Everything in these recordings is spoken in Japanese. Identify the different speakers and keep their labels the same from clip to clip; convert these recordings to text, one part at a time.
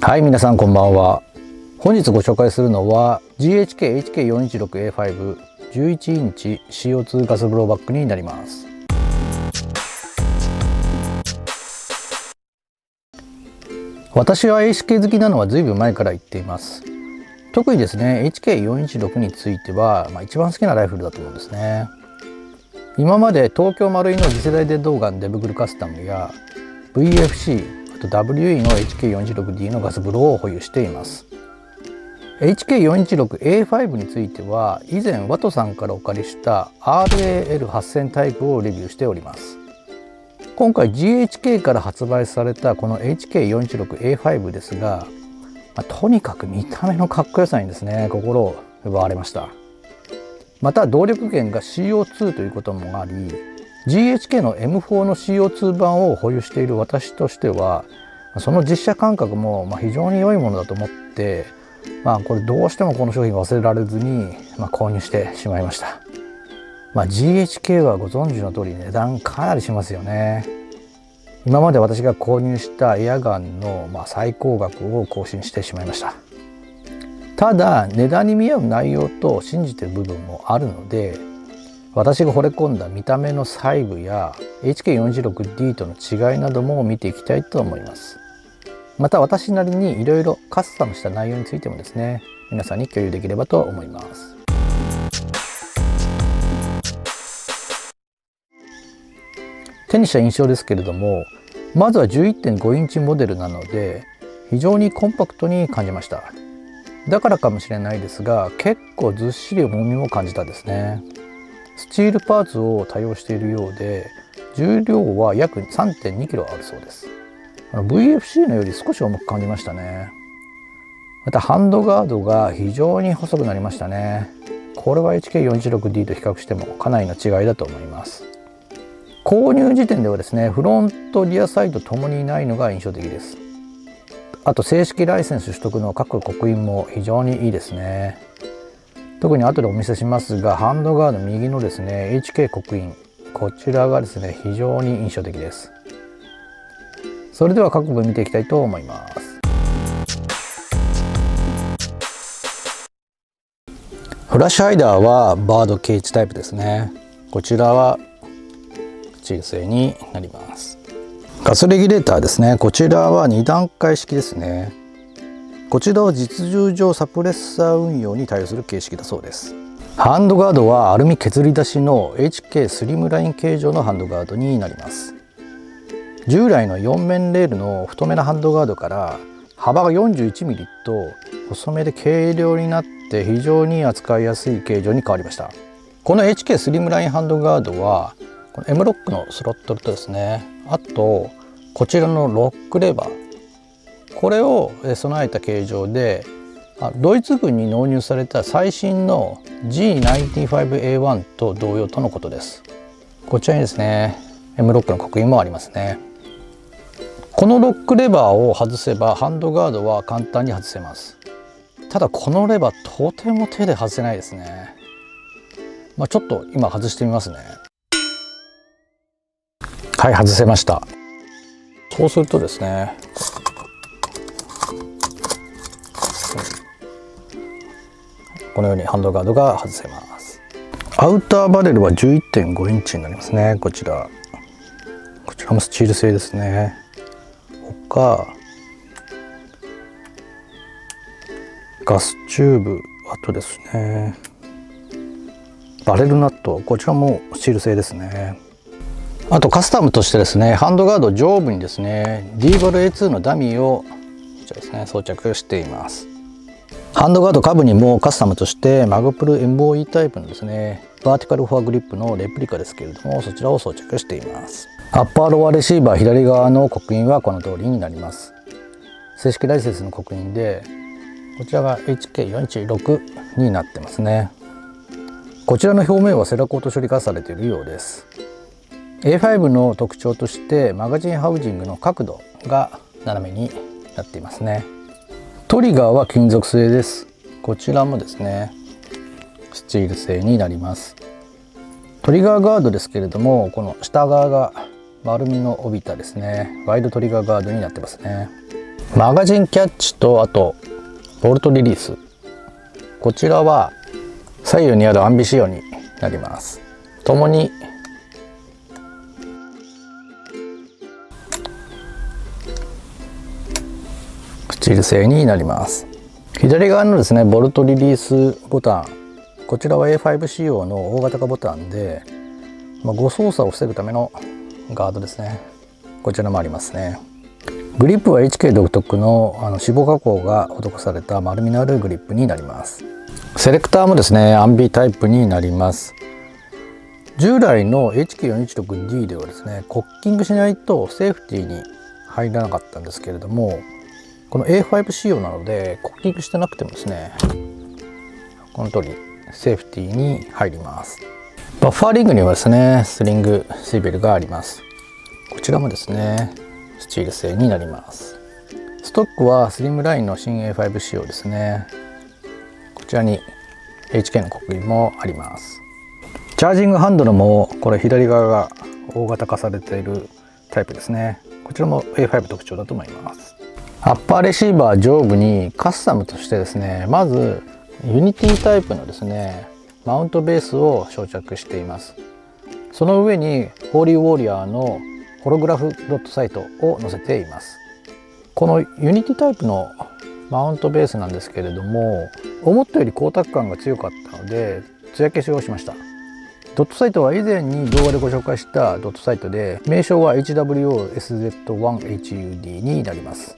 Speaker 1: はい、皆さんこんばんは。本日ご紹介するのは GHK-HK416A5 11インチ CO2 ガスブローバッグになります。私は HK 好きなのは随分前から言っています。特にですね HK416 については、一番好きなライフルだと思うんですね。今まで東京マルイの次世代電動ガンデブグルカスタムや VFC、あと WE の HK416D のガスブローを保有しています。HK416A5 については以前ワトさんからお借りした RAL8000 タイプをレビューしております。今回 GHK から発売されたこの HK416A5 ですが、とにかく見た目のかっこよさにですね心を奪われました。また動力源が CO2 ということもあり GHK の M4 の CO2 版を保有している私としてはその実車感覚も非常に良いものだと思って、これどうしてもこの商品忘れられずに、購入してしまいました。GHK はご存知の通り値段かなりしますよね。今まで私が購入したエアガンの最高額を更新してしまいました。ただ値段に見合う内容と信じている部分もあるので、私が惚れ込んだ見た目の細部や HK416D との違いなども見ていきたいと思います。また私なりにいろいろカスタムした内容についてもですね皆さんに共有できればと思います。手にした印象ですけれども、まずは 11.5 インチモデルなので非常にコンパクトに感じました。だからかもしれないですが結構ずっしり重みも感じたですね。スチールパーツを多用しているようで重量は約 3.2 キロあるそうです。VFC のより少し重く感じましたね。またハンドガードが非常に細くなりましたね。これは HK416D と比較してもかなりの違いだと思います。購入時点ではですねフロントリアサイドともにないのが印象的です。あと正式ライセンス取得の各刻印も非常にいいですね。特に後でお見せしますがハンドガード右のですね HK 刻印、こちらがですね非常に印象的です。それでは各部見ていきたいと思います。フラッシュハイダーはバード K1 タイプですね。こちらはスチール製になります。ガスレギュレーターですね。こちらは2段階式ですね。こちらは実銃上サプレッサー運用に対応する形式だそうです。ハンドガードはアルミ削り出しの HK スリムライン形状のハンドガードになります。従来の4面レールの太めなハンドガードから幅が 41mm と細めで軽量になって非常に扱いやすい形状に変わりました。この HK スリムラインハンドガードはこの M ロックのスロットルとですね、あとこちらのロックレバー、これを備えた形状でドイツ軍に納入された最新の G95A1 と同様とのことです。こちらにですね M ロックの刻印もありますね。このロックレバーを外せばハンドガードは簡単に外せます。ただこのレバーとても手で外せないですね。ちょっと今外してみますね。はい、外せました。そうするとですねこのようにハンドガードが外せます。アウターバレルは 11.5 インチになりますね。こちらもスチール製ですね。ガスチューブ、あとですねバレルナット、こちらもスチール製ですね。あとカスタムとしてですねハンドガード上部にですね D-BAL-A2 のダミーをこちらですね装着しています。ハンドガード下部にもカスタムとしてマグプル MOE タイプのですねバーティカルフォアグリップのレプリカですけれどもそちらを装着しています。アッパーロアレシーバー左側の刻印はこの通りになります。正式ライセンスの刻印でこちらが HK416 になってますね。こちらの表面はセラコート処理がされているようです。A5 の特徴としてマガジンハウジングの角度が斜めになっていますね。トリガーは金属製です。こちらもですねスチール製になります。トリガーガードですけれどもこの下側が丸みの帯びたですねワイドトリガーガードになってますね。マガジンキャッチと、あとボルトリリース、こちらは左右にあるアンビ仕様になります。ともにスチール製になります。左側のですねボルトリリースボタン、こちらは A5 仕様の大型化ボタンで、誤操作を防ぐためのガードですね。こちらもありますね。グリップは HK 独特の脂肪加工が施された丸みのあるグリップになります。セレクターもですねアンビタイプになります。従来の HK416D ではですねコッキングしないとセーフティーに入らなかったんですけれども、この A5 仕様なのでコッキングしてなくてもですねこの通りセーフティーに入ります。バッファーリングにはですねスリングシーベルがあります。こちらもですねスチール製になります。ストックはスリムラインの新 A5 仕様ですね。こちらに HK の刻印もあります。チャージングハンドルもこれ左側が大型化されているタイプですね。こちらも A5 特徴だと思います。アッパーレシーバー上部にカスタムとしてですね、まずユニティタイプのですねマウントベースを装着しています。その上にホーリーウォーリアーのホログラフドットサイトを載せています。このユニティタイプのマウントベースなんですけれども、思ったより光沢感が強かったので艶消しをしました。ドットサイトは以前に動画でご紹介したドットサイトで、名称は HWOSZ1HUD になります。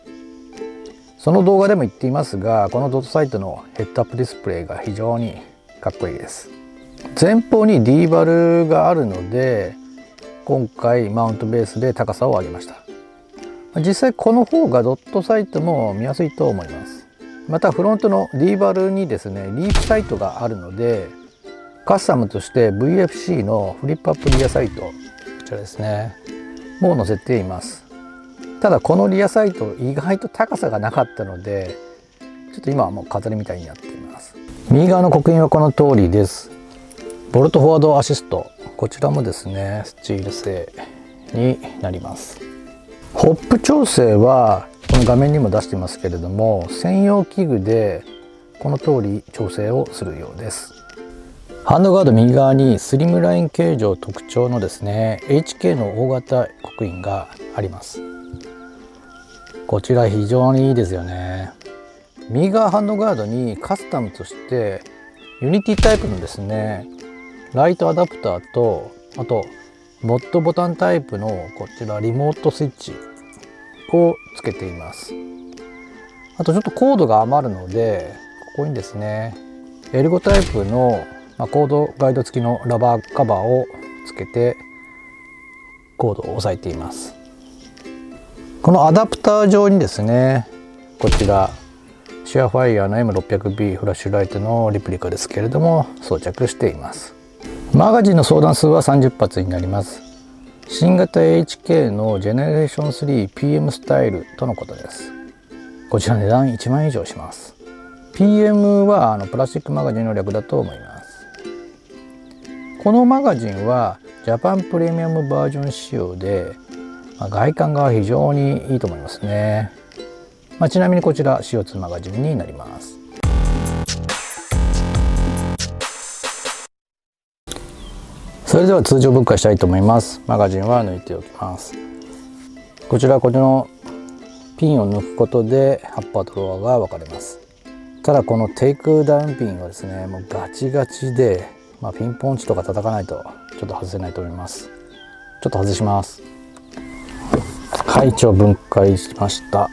Speaker 1: その動画でも言っていますが、このドットサイトのヘッドアップディスプレイが非常にかっこいいです。前方に D バルがあるので、今回マウントベースで高さを上げました。実際この方がドットサイトも見やすいと思います。またフロントの D バルにですねリーフサイトがあるので、カスタムとして VFC のフリップアップリアサイト、こちらですねもう載せています。ただこのリアサイト意外と高さがなかったので、ちょっと今はもう飾りみたいになっています。右側の刻印はこの通りです。ボルトフォワードアシスト、こちらもですねスチール製になります。ホップ調整はこの画面にも出していますけれども、専用器具でこの通り調整をするようです。ハンドガード右側にスリムライン形状特徴のですね HK の大型刻印があります。こちら非常にいいですよね。右側ハンドガードにカスタムとしてユニティタイプのですねライトアダプターと、あとモッドボタンタイプのこちらリモートスイッチをつけています。あとちょっとコードが余るので、ここにですねエルゴタイプのコードガイド付きのラバーカバーをつけてコードを押さえています。このアダプター上にですねこちらシェアファイヤーの M600B フラッシュライトのリプリカですけれども装着しています。マガジンの相談数は30発になります。新型 HK のジェネレーション 3PM スタイルとのことです。こちら値段1万円以上します。PM はプラスチックマガジンの略だと思います。このマガジンはジャパンプレミアムバージョン仕様で、外観が非常にいいと思いますね。ちなみにこちら CO2 マガジンになります。それでは通常分解したいと思います。マガジンは抜いておきます。こちらのピンを抜くことでアッパーとロアが分かれます。ただこのテイクダウンピンはですねもうガチガチで、ピンポンチとか叩かないとちょっと外せないと思います。ちょっと外します。はい、一応分解しました。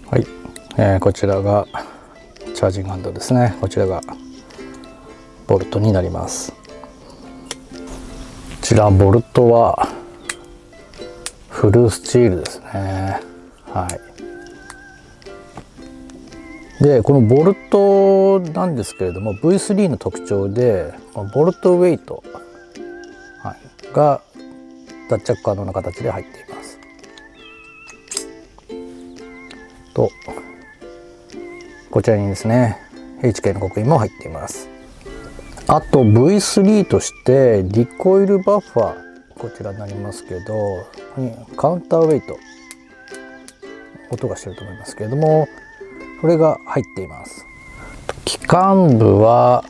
Speaker 1: はい、こちらがチャージングハンドルですね。こちらがボルトになります。こちらボルトはフルスチールですね。はい。でこのボルトなんですけれども V3 の特徴でボルトウェイト、が脱着可能な形で入っています。とこちらにですね HK の刻印も入っています。あと V3 としてリコイルバッファー、こちらになりますけど、カウンターウェイト音がしてると思いますけれども、それが入っています。機関部は、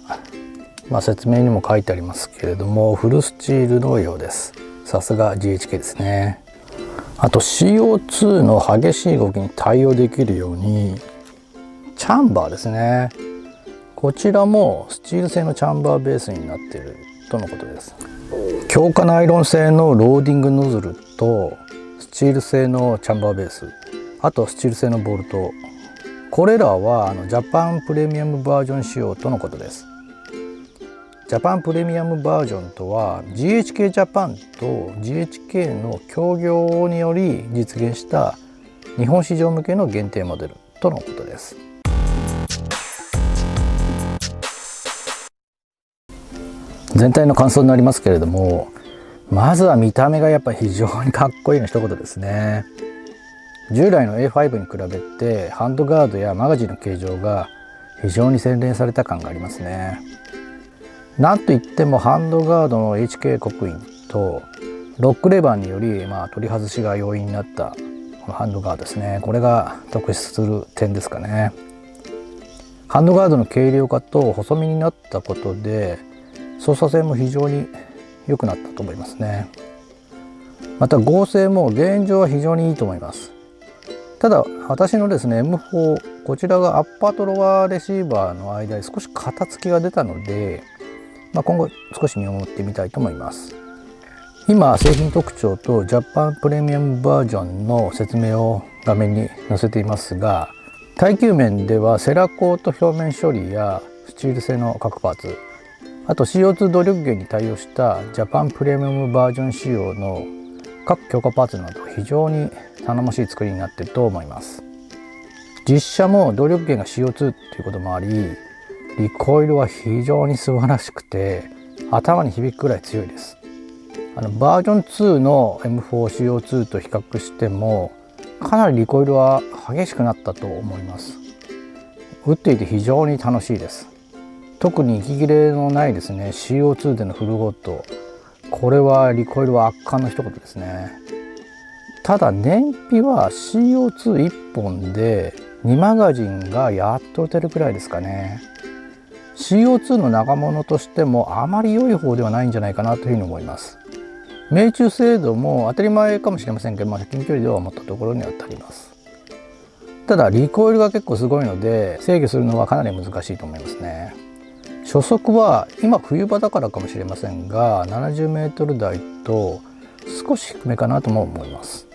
Speaker 1: 説明にも書いてありますけれども、フルスチールのようです。さすが GHK ですね。あと CO2 の激しい動きに対応できるようにチャンバーですね、こちらもスチール製のチャンバーベースになっているとのことです。強化ナイロン製のローディングノズルとスチール製のチャンバーベース、あとスチール製のボルト、これらはジャパンプレミアムバージョン仕様とのことです。ジャパンプレミアムバージョンとは GHK ジャパンと GHK の協業により実現した日本市場向けの限定モデルとのことです。全体の感想になりますけれども、まずは見た目がやっぱり非常にかっこいいの一言ですね。従来の A5 に比べてハンドガードやマガジンの形状が非常に洗練された感がありますね。なんといってもハンドガードの HK 刻印とロックレバーにより、取り外しが容易になったこのハンドガードですね、これが特筆する点ですかね。ハンドガードの軽量化と細身になったことで操作性も非常に良くなったと思いますね。また剛性も現状は非常にいいと思います。ただ私のですね M4、 こちらがアッパーとロワーレシーバーの間に少し型つきが出たので、今後少し見守ってみたいと思います。今製品特徴とジャパンプレミアムバージョンの説明を画面に載せていますが、耐久面ではセラコート表面処理やスチール製の各パーツ、あと CO2 動力源に対応したジャパンプレミアムバージョン仕様の各強化パーツなど非常に頼もしい作りになっていると思います。実車も動力源が CO2 ということもあり、リコイルは非常に素晴らしくて頭に響くくらい強いです。バージョン2の M4CO2 と比較してもかなりリコイルは激しくなったと思います。打っていて非常に楽しいです。特に息切れのないですね CO2 でのフルゴッド、これはリコイルは圧巻の一言ですね。ただ燃費は CO21 本で2マガジンがやっと打てるくらいですかね。CO2 の仲間としてもあまり良い方ではないんじゃないかなというふうに思います。命中精度も当たり前かもしれませんけど、近距離では思ったところには当たります。ただリコイルが結構すごいので制御するのはかなり難しいと思いますね。初速は今冬場だからかもしれませんが 70m 台と少し低めかなとも思います。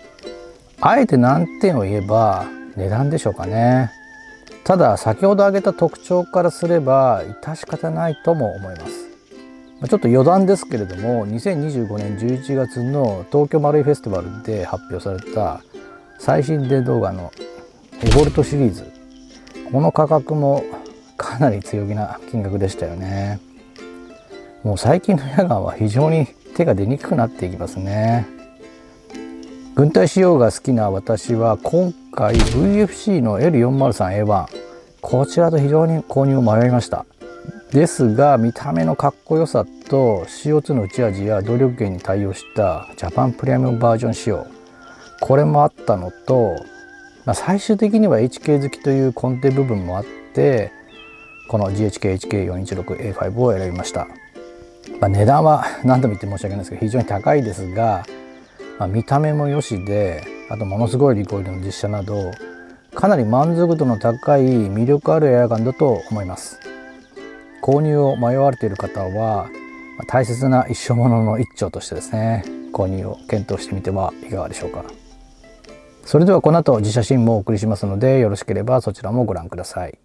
Speaker 1: あえて難点を言えば値段でしょうかね。ただ先ほど挙げた特徴からすれば致し方ないとも思います。ちょっと余談ですけれども、2025年11月の東京マルイフェスティバルで発表された最新電動ガンのエボルトシリーズ、この価格もかなり強気な金額でしたよね。もう最近のエアガンは非常に手が出にくくなっていきますね。軍隊仕様が好きな私は今回 VFC の L403A1、 こちらと非常に購入を迷いました。ですが見た目のかっこよさと CO2 の打ち味や動力源に対応したジャパンプレミアムバージョン仕様、これもあったのと、最終的には HK 好きという根底部分もあってこの GHK-HK416A5 を選びました。値段は何度も言って申し訳ないですけど非常に高いですが、見た目も良しで、あとものすごいリコイルの実車などかなり満足度の高い魅力あるエアガンだと思います。購入を迷われている方は大切な一生ものの一丁としてですね、購入を検討してみてはいかがでしょうか。それではこの後自写真もお送りしますので、よろしければそちらもご覧ください。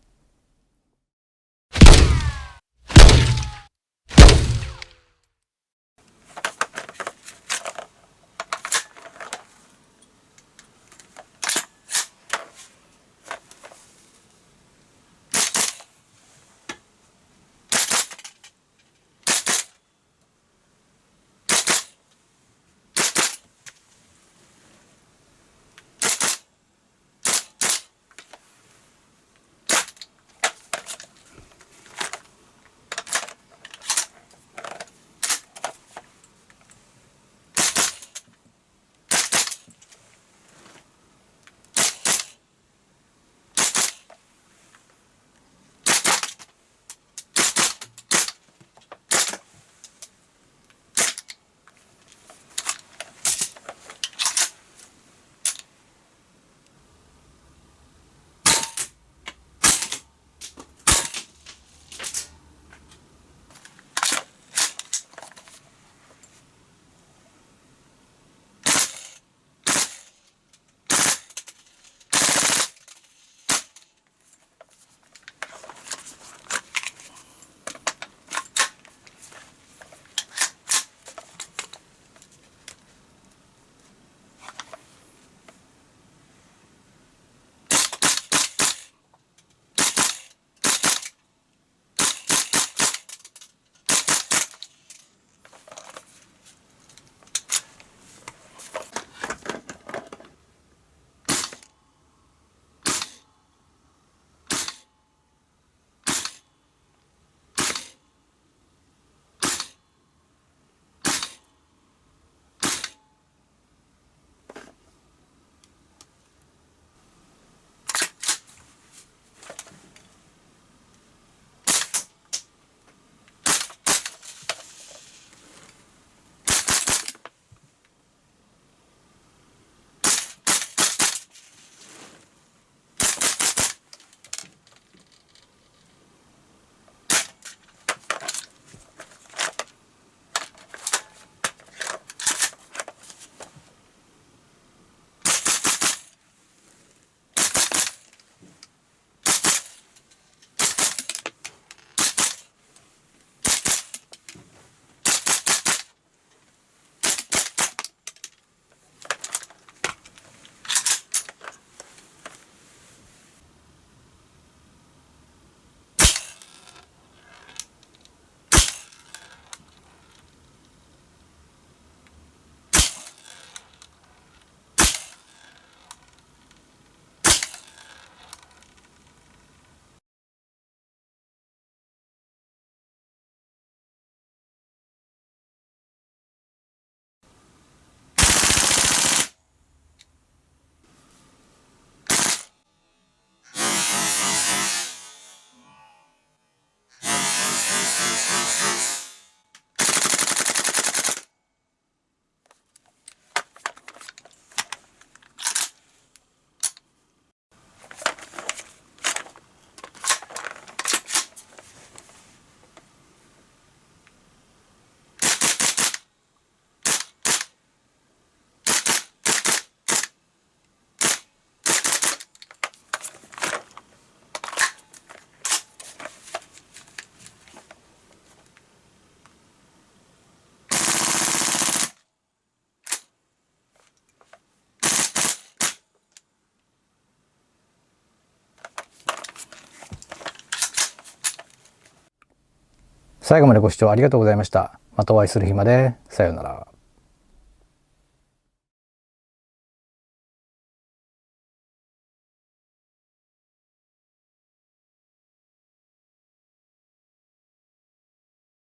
Speaker 1: 最後までご視聴ありがとうございました。またお会いする日まで。さようなら。